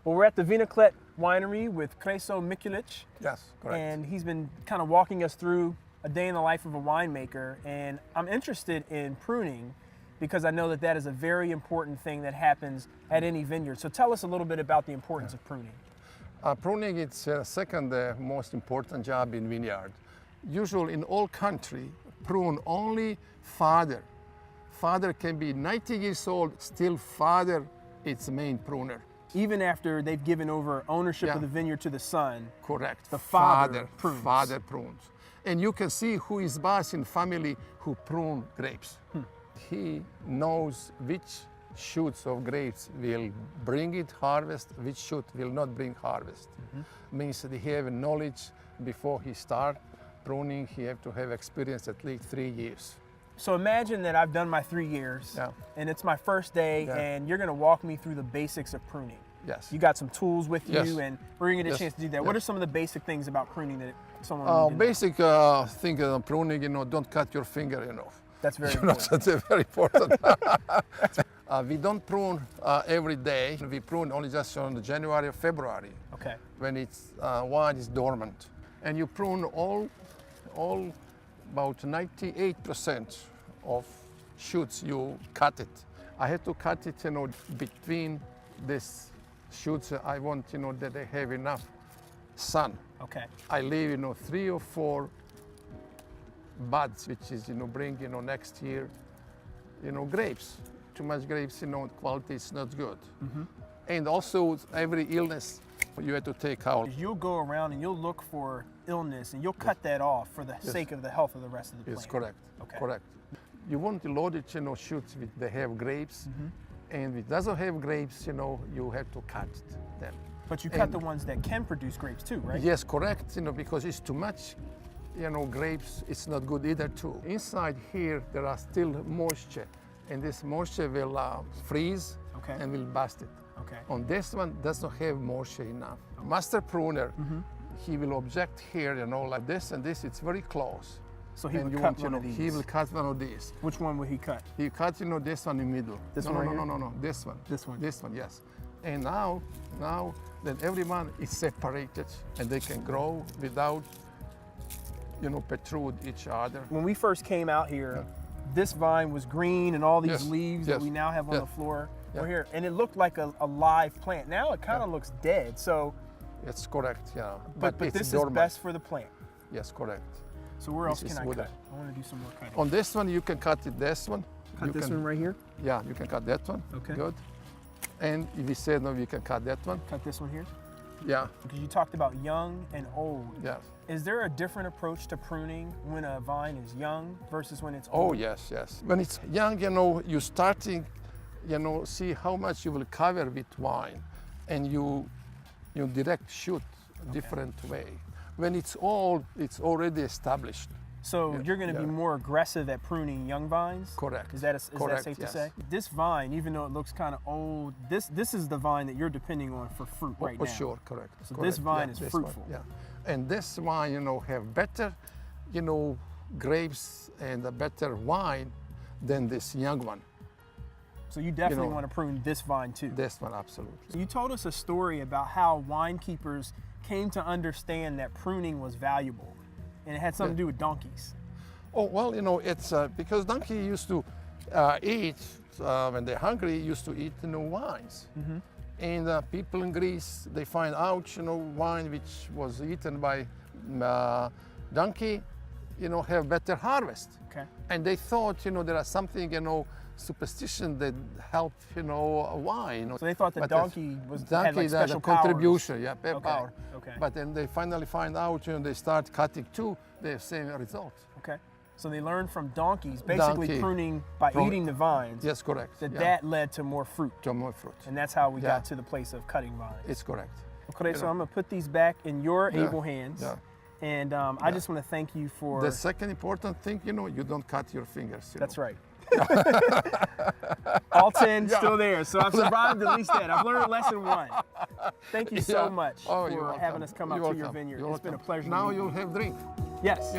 Well, we're at the Vineyard Winery with Kreso Mikulic. Yes, correct. And he's been kind of walking us through a day in the life of a winemaker. And I'm interested in pruning because I know that that is a very important thing that happens at any vineyard. So tell us a little bit about the importance of pruning. Pruning is second most important job in vineyard. Usually in all country, prune only father. Father can be 90 years old, still father is the main pruner. Even after they've given over ownership of the vineyard to the son. Correct. The father prunes. Father prunes. And you can see who is boss in family who prune grapes. He knows which shoots of grapes will bring it harvest, which shoot will not bring harvest. Means that he have knowledge before he start pruning. He have to have experience at least 3 years. So imagine that I've done my 3 years and it's my first day and you're gonna walk me through the basics of pruning. Yes. You got some tools with Yes. you and we're gonna get a chance to do that. Yes. What are some of the basic things about pruning that someone would do? Basic thing of pruning, don't cut your finger, That's very important. That's very important. We don't prune every day. We prune only just on January or February. Okay. When it's wine is dormant. And you prune all about 98% of shoots, you cut it. I had to cut it, between these shoots. I want, that they have enough sun. Okay. I leave, 3 or 4 buds, which is, bring, next year, grapes. Too much grapes, quality is not good. And also every illness you have to take out. You'll go around and you'll look for illness and you'll cut that off for the sake of the health of the rest of the plant. Yes, correct. Okay. Correct. You want to load it, shoots with they have grapes, and if it doesn't have grapes, you have to cut them. But you cut the ones that can produce grapes too, right? Yes, correct. Because it's too much, grapes, it's not good either too. Inside here, there are still moisture, and this moisture will freeze and will bust it. Okay. On this one, does not have moisture enough. Master pruner, he will object here, like this and this. It's very close. So he and would cut one of these. He will cut one of these. Which one would he cut? He cuts, this one in the middle. This no, one no, right no, here? no, no, this one. This one? This one, yes. And now, then everyone is separated and they can grow without, protrude each other. When we first came out here, this vine was green and all these Yes. leaves that we now have on the floor were Yeah. here. And it looked like a live plant. Now it kind of looks dead. So, It's correct, yeah. but it's this dormant. is best for the plant. Yes, correct. So where else This can is I wooden. cut? I want to do some more cutting. On this one, you can cut it, this one. Cut You this can- one right here? Yeah, you can cut that one. Okay. Good. And if you said no, you can cut that one. Cut this one here? Yeah, Because you talked about young and old. yeah. Is there a different approach to pruning when a vine is young versus when it's Oh, old? yes, yes. When it's young, you're starting, see how much you will cover with wine, and you direct shoot different way. When it's old, it's already established. So you're going to be more aggressive at pruning young vines? Correct. Is that Correct, safe to yes. say? This vine, even though it looks kind of old, this is the vine that you're depending on for fruit right For now. sure, correct. So correct. this vine is this fruitful. One, yeah. And this wine, have better, grapes and a better wine than this young one. So you definitely want to prune this vine too. This one, absolutely. You told us a story about how winekeepers came to understand that pruning was valuable, and it had something to do with donkeys. Oh, well, it's because donkey used to eat, when they're hungry, used to eat, wines. And people in Greece, they find out, wine which was eaten by donkey, have better harvest. Okay. And they thought, there are something, superstition that help, wine. So they thought the But donkey had donkey, like special the contribution, powers. power. Okay. But then they finally find out, they start cutting too, they have same result. Okay. So they learned from donkeys, basically Donkey. pruning by eating the vines. Yes, correct. That led to more fruit. To more fruit. And that's how we got to the place of cutting vines. It's correct. Okay, so I'm going to put these back in your able hands. Yeah. And I just want to thank you for... The second important thing, you don't cut your fingers. That's right. All 10 still there. So I've survived at least that. I've learned lesson 1. Thank you so much you're for welcome. having us come out You're to your welcome. vineyard. You're It's been a welcome. pleasure. Now to meet you'll you. have drink. Yes.